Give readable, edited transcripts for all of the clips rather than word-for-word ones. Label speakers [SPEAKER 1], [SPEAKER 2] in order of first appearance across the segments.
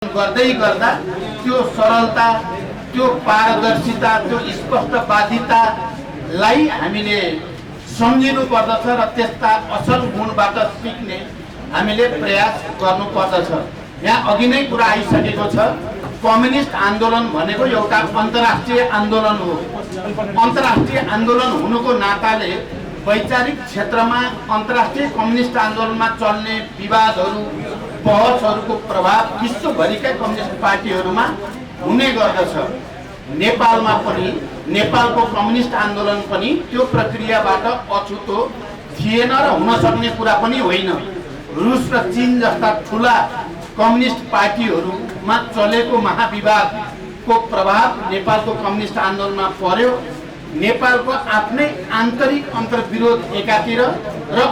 [SPEAKER 1] गर्दै गर्दा त्यो सरलता, त्यो पारदर्शिता, त्यो स्पष्टवादितालाई हामीले सम्झिनु पर्दछ र त्यस्ता असल गुणबाट सिक्ने हामीले प्रयास गर्नुपर्दछ। यहाँ अघि नै कुरा आइसकेको छ, कम्युनिस्ट आन्दोलन भनेको एउटा अन्तर्राष्ट्रिय आन्दोलन हो। अन्तर्राष्ट्रिय आन्दोलन हुनुको नाताले वैचारिक क्षेत्रमा अन्तर्राष्ट्रिय कम्युनिस्ट आन्दोलनमा चल्ने विवादहरू, बहसहरूको प्रभाव विश्वभरिका कम्युनिस्ट पार्टीहरूमा हुने गर्दछ। नेपालमा पनि नेपालको कम्युनिस्ट आन्दोलन पनि त्यो प्रक्रियाबाट अछुतो थिएन र हुन सक्ने कुरा पनि होइन। रुस र चीन जस्ता ठुला कम्युनिस्ट पार्टीहरूमा चलेको महाविवादको प्रभाव नेपालको कम्युनिस्ट आन्दोलनमा पर्यो। नेपालको आफ्नै आन्तरिक अन्तर्विरोध एकातिर र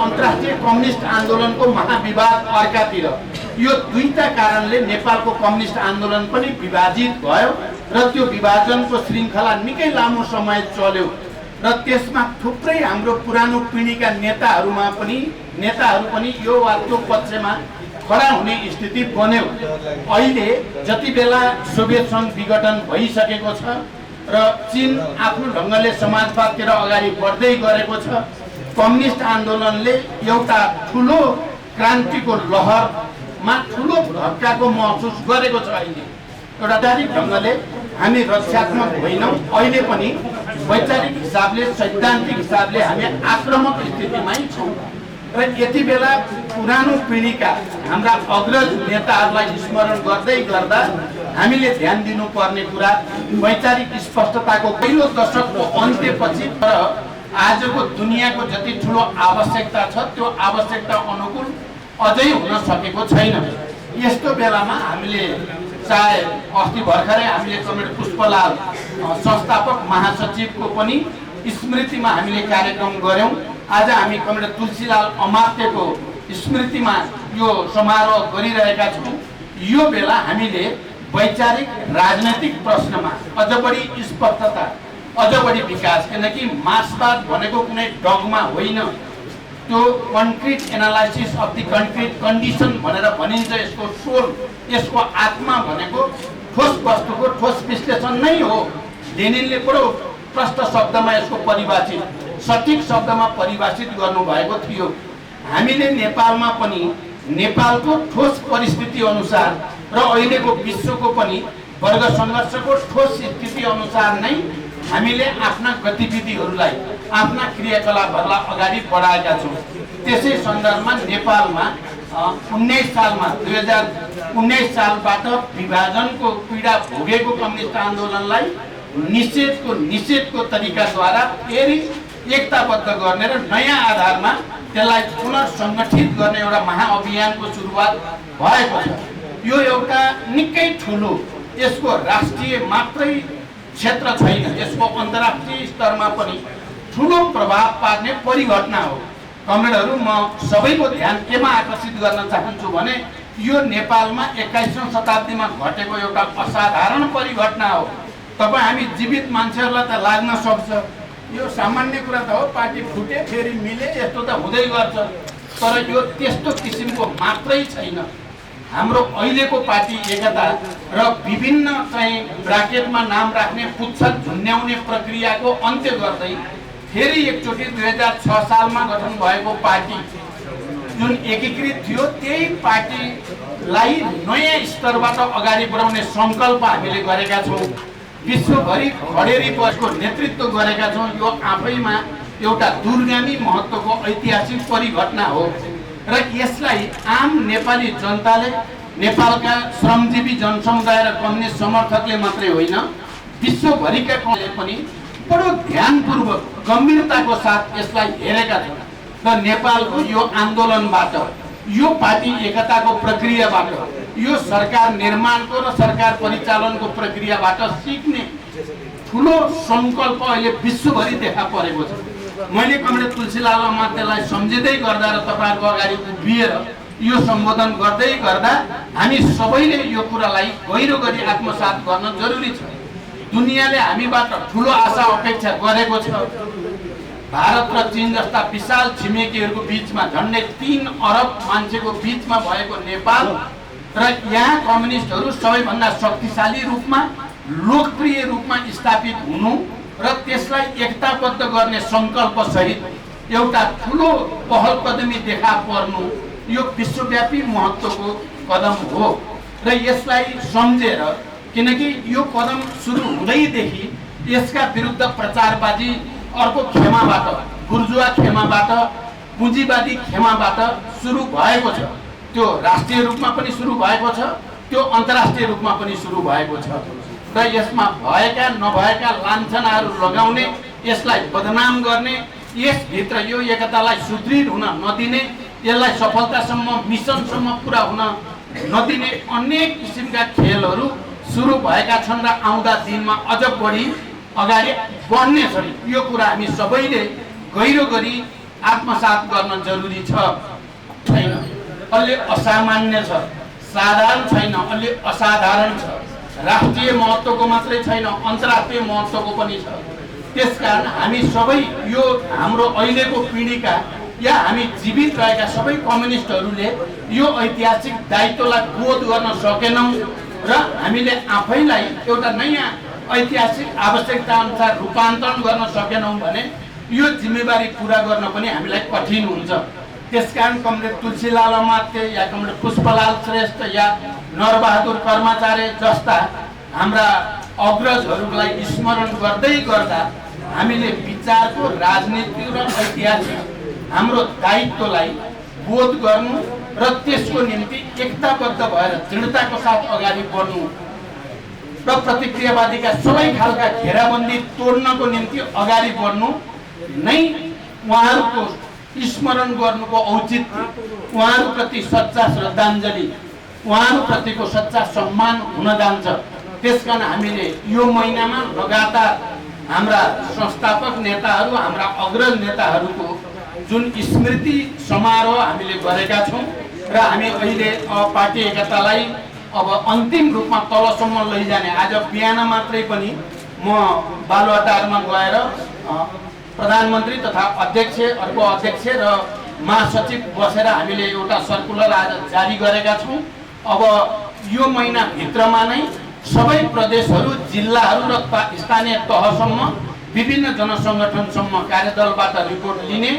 [SPEAKER 1] अन्तर्राष्ट्रिय कम्युनिस्ट आन्दोलनको महाविवाद अर्कातिर, यो दुईटा कारणले नेपालको कम्युनिस्ट आन्दोलन पनि विभाजित भयो र त्यो विभाजनको श्रृङ्खला निकै लामो समय चल्यो र त्यसमा थुप्रै हाम्रो पुरानो पिँढीका नेताहरू पनि यो वा त्यो पक्षमा खडा हुने स्थिति बन्यो। अहिले जति बेला सोभियत सङ्घ विघटन भइसकेको छ र चीन आफ्नो ढङ्गले समाजवादतिर अगाडि बढ्दै गरेको छ, कम्युनिस्ट आन्दोलनले एउटा ठुलो क्रान्तिको लहरमा ठुलो धक्काको महसुस गरेको छ। अहिले एउटा वैचारिक ढङ्गले हामी रक्षात्मक होइनौँ, अहिले पनि वैचारिक हिसाबले, सैद्धान्तिक हिसाबले हामी आक्रामक स्थितिमै छौँ र यति बेला पुरानो पिँढीका हाम्रा अग्रज नेताहरूलाई स्मरण गर्दै गर्दा हामीले ध्यान दिनुपर्ने कुरा वैचारिक स्पष्टताको पहिलो दशकको अन्त्यपछि र आजको दुनियाँको जति ठुलो आवश्यकता छ त्यो आवश्यकता अनुकूल अझै हुन सकेको छैन। यस्तो बेलामा हामीले चाहे अस्ति भर्खरै हामीले कमरेड पुष्पलाल संस्थापक महासचिवको पनि स्मृतिमा हामीले कार्यक्रम गऱ्यौँ। आज हामी कमरेड तुलसीलाल अमात्यको स्मृतिमा यो समारोह गरिरहेका छौँ। यो बेला हामीले वैचारिक राजनैतिक प्रश्नमा अझ बढी स्पष्टता, अझ बढी विकास, किनकि मार्क्सवाद भनेको कुनै डगमा होइन, त्यो concrete analysis of the concrete condition भनेर भनिन्छ। यसको सोल, यसको आत्मा भनेको ठोस वस्तुको ठोस विश्लेषण नै हो। लेनिनले बडो प्रष्ट शब्दमा यसको परिभाषित, सठिक शब्दमा परिभाषित गर्नुभएको थियो। हामीले नेपालमा पनि नेपालको ठोस परिस्थिति अनुसार र अहिलेको विश्वको पनि वर्ग सङ्घर्षको ठोस स्थिति अनुसार नै हामीले आफ्ना गतिविधिहरूलाई, आफ्ना क्रियाकलापहरूलाई अगाडि बढाएका छौँ। त्यसै सन्दर्भमा नेपालमा 2019 सालबाट विभाजनको पीडा भोगेको कम्युनिस्ट आन्दोलनलाई निषेधको तरिकाद्वारा फेरि एकताबद्ध गर्ने र नयाँ आधारमा त्यसलाई पुनर्सङ्गठित गर्ने एउटा महाअभियानको सुरुवात भएको छ। यो एउटा निकै ठुलो, यसको राष्ट्रिय मात्रै क्षेत्र छैन, यसको अन्तर्राष्ट्रिय स्तरमा पनि ठुलो प्रभाव पार्ने परिघटना हो। कमरेडहरू, म सबैको ध्यान केमा आकर्षित गर्न चाहन्छु भने यो नेपालमा 21औं शताब्दीमा घटेको एउटा असाधारण परिघटना हो। तपाईँ हामी जीवित मान्छेहरूलाई त लाग्न सक्छ, यो सामान्य कुरा त हो, पार्टी फुटे फेरि मिले यस्तो त हुँदै गर्छ, तर यो त्यस्तो किसिमको मात्रै छैन। हाम्रो अहिलेको पार्टी एकता र विभिन्न चाहिँ ब्राकेटमा नाम राख्ने, पुच्छर झुन्ड्याउने प्रक्रियाको अन्त्य गर्दै फेरि एकचोटि 2006 सालमा गठन भएको पार्टी जुन एकीकृत थियो, त्यही पार्टीलाई नयाँ स्तरबाट अगाडि बढाउने सङ्कल्प हामीले गरेका छौँ। विश्वभरि खडेरी बसको नेतृत्व गरेका छौँ। यो आफैमा एउटा दूरगामी महत्त्वको ऐतिहासिक परिघटना हो र यसलाई आम नेपाली जनताले, नेपालका श्रमजीवी जनसमुदाय र कम्युनिस्ट समर्थकले मात्रै होइन, विश्वभरिका पनि बडो ध्यानपूर्वक, गम्भीरताको साथ यसलाई हेरेका छन् र नेपालको यो आन्दोलनबाट, यो पार्टी एकताको प्रक्रियाबाट, यो सरकार निर्माणको र सरकार परिचालनको प्रक्रियाबाट सिक्ने ठुलो सङ्कल्प अहिले विश्वभरि देखा परेको छ। मैले कमरेड तुलसीलाल अमात्यलाई सम्झिँदै गर्दा र तपाईँहरूको अगाडि उभिएर यो सम्बोधन गर्दै गर्दा हामी सबैले यो कुरालाई गहिरो गरी आत्मसात गर्न जरुरी छ। दुनियाँले हामीबाट ठुलो आशा अपेक्षा गरेको छ। भारत र चीन जस्ता विशाल छिमेकीहरूको बिचमा, झन्डै 3 अरब मान्छेको बिचमा भएको नेपाल र यहाँ कम्युनिस्टहरू सबैभन्दा शक्तिशाली रूपमा लोकप्रिय रूपमा स्थापित हुनु र त्यसलाई एकताबद्ध गर्ने सङ्कल्प सहित एउटा ठुलो पहल कदमी देखा पर्नु यो विश्वव्यापी महत्त्वको कदम हो र यसलाई सम्झेर किनकि यो कदम सुरु हुँदैदेखि यसका विरुद्ध प्रचारबाजी अर्को खेमाबाट बुर्जुवा खेमाबाट पुँजीवादी खेमाबाट सुरु भएको छ। त्यो राष्ट्रिय रूपमा पनि सुरु भएको छ, त्यो अन्तर्राष्ट्रिय रूपमा पनि सुरु भएको छ र यसमा भएका नभएका लान्छनाहरू लगाउने, यसलाई बदनाम गर्ने, यसभित्र यो एकतालाई सुदृढ हुन नदिने, यसलाई सफलतासम्म मिसनसम्म पुरा हुन नदिने अनेक किसिमका खेलहरू सुरु भएका छन् र आउँदा दिनमा अझ बढी अगाडि बढ्नेछन्। यो कुरा हामी सबैले गहिरो गरी आत्मसात गर्न जरुरी छ। छैन अलि असामान्य छ, साधारण छैन, अलि असाधारण छ, राष्ट्रिय महत्त्वको मात्रै छैन, अन्तर्राष्ट्रिय महत्त्वको पनि छ। त्यसकारण हामी सबै यो हाम्रो अहिलेको पिँढीका या हामी जीवित रहेका सबै कम्युनिस्टहरूले यो ऐतिहासिक दायित्वलाई बोध गर्न सकेनौँ र हामीले आफैलाई एउटा नयाँ ऐतिहासिक आवश्यकता अनुसार रूपान्तरण गर्न सकेनौँ भने यो जिम्मेवारी पुरा गर्न पनि हामीलाई कठिन हुन्छ। त्यसकारण कमरेड तुलसीलाल अमात्य या कमरेड पुष्पलाल श्रेष्ठ या नरबहादुर कर्मचारी जस्ता हाम्रा अग्रजहरूलाई स्मरण गर्दै गर्दा हामीले विचारको, राजनीति र ऐतिहासिक हाम्रो दायित्वलाई बोध गर्नु र त्यसको निम्ति एकताबद्ध भएर दृढताको साथ अगाडि बढ्नु र प्रतिक्रियावादीका सबै खालका घेराबन्दी तोड्नको निम्ति अगाडि बढ्नु नै उहाँहरूको स्मरण गर्नुको औचित्य, उहाँहरूप्रति सच्चा श्रद्धाञ्जली, उहाँहरूप्रतिको सच्चा सम्मान हुन जान्छ। त्यसकारण हामीले यो महिनामा लगातार हाम्रा संस्थापक नेताहरू, हाम्रा अग्रज नेताहरूको जुन स्मृति समारोह हामीले गरेका छौँ र हामी अहिले पार्टी एकतालाई अब अन्तिम रूपमा तलसम्म लैजाने, आज बिहान मात्रै पनि म बालुवाटारमा गएर प्रधानमन्त्री तथा अध्यक्ष, अर्को अध्यक्ष र महासचिव बसेर हामीले एउटा सर्कुलर आज जारी गरेका छौँ। अब यो महिनाभित्रमा नै सबै प्रदेशहरू, जिल्लाहरू र स्थानीय तहसम्म विभिन्न जनसङ्गठनसम्म कार्यदलबाट रिपोर्ट लिने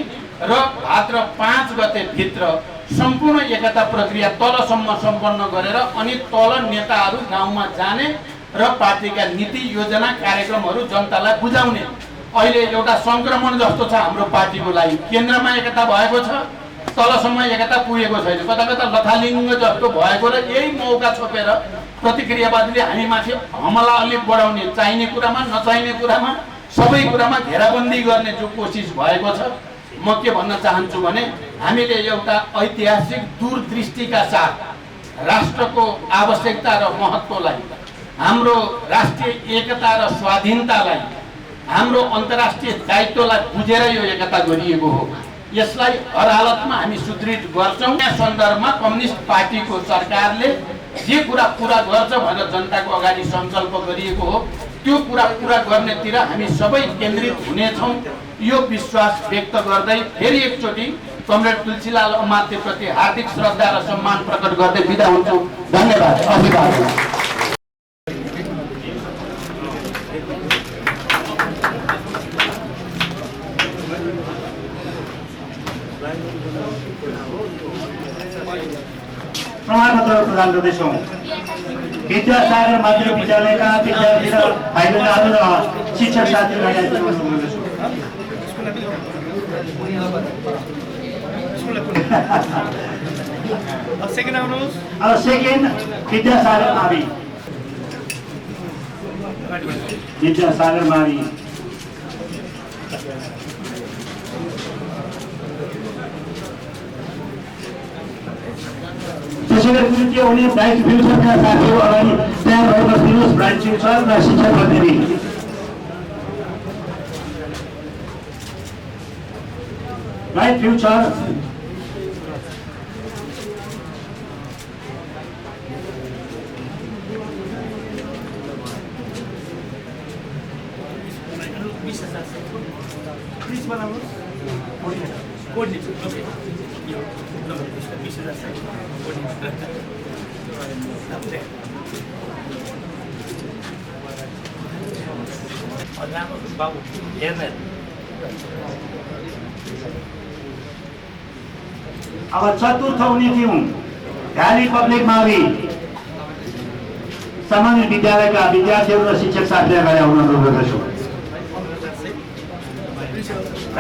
[SPEAKER 1] र भाद्र 5 गते भित्र सम्पूर्ण एकता प्रक्रिया तलसम्म सम्पन्न गरेर अनि तल नेताहरू गाउँमा जाने र पार्टीका नीति, योजना, कार्यक्रमहरू जनतालाई बुझाउने। अहिले एउटा संक्रमण जस्तो छ हाम्रो पार्टीको लागि। केन्द्रमा एकता भएको छ, तलसम्म एकता पुगेको छैन। कता कता लथालिङ्ग जस्तो भएको र यही मौका छोपेर प्रतिक्रियावादीले हामीमाथि हमला अलिक बढाउने, चाहिने कुरामा नचाहिने कुरामा सबै कुरामा घेराबन्दी गर्ने जो कोसिस भएको छ, म के भन्न चाहन्छु भने हामीले एउटा ऐतिहासिक दूरदृष्टिका साथ राष्ट्रको आवश्यकता र महत्त्वलाई, हाम्रो राष्ट्रिय एकता र स्वाधीनतालाई, हाम्रो अन्तर्राष्ट्रिय दायित्वलाई बुझेर यो एकता गरिएको हो। यसलाई हर हालतमा हामी सुदृढ गर्छौँ। यस सन्दर्भमा कम्युनिस्ट पार्टीको सरकारले जे कुरा पुरा गर्छ भनेर जनताको अगाडि सङ्कल्प गरिएको हो, त्यो कुरा पुरा गर्नेतिर हामी सबै केन्द्रित हुनेछौँ। यो विश्वास व्यक्त गर्दै फेरि एकचोटि कमरेड तुलसीलाल अमात्यप्रति हार्दिक श्रद्धा र सम्मान प्रकट गर्दै बिदा हुन्छु। धन्यवाद। अभिवादन।
[SPEAKER 2] प्रमाणपत्र प्रदान गर्दैछौँ। विद्यासागर माध्यमिक विद्यालयका विद्यार्थी र भाइबहिनीहरू र शिक्षक साथीहरूलाई अब सेकेन्ड विद्यासागर मावि। विद्यासागर मावि त्यसैले तृतीय हुने ब्राइट फ्युचरका साथीहरू अगाडि तयार भएर बस्नुहोस्। ब्राइट फ्युचर र शिक्षा प्रतिनिधि ब्राइट फ्युचर अब चतुर्थ हुने थियौँ भ्याली पब्लिक मावि सामान्य विद्यालयका विद्यार्थीहरू र शिक्षक साथीहरूलाई अगाडि आउन अनुरोध गर्दछु।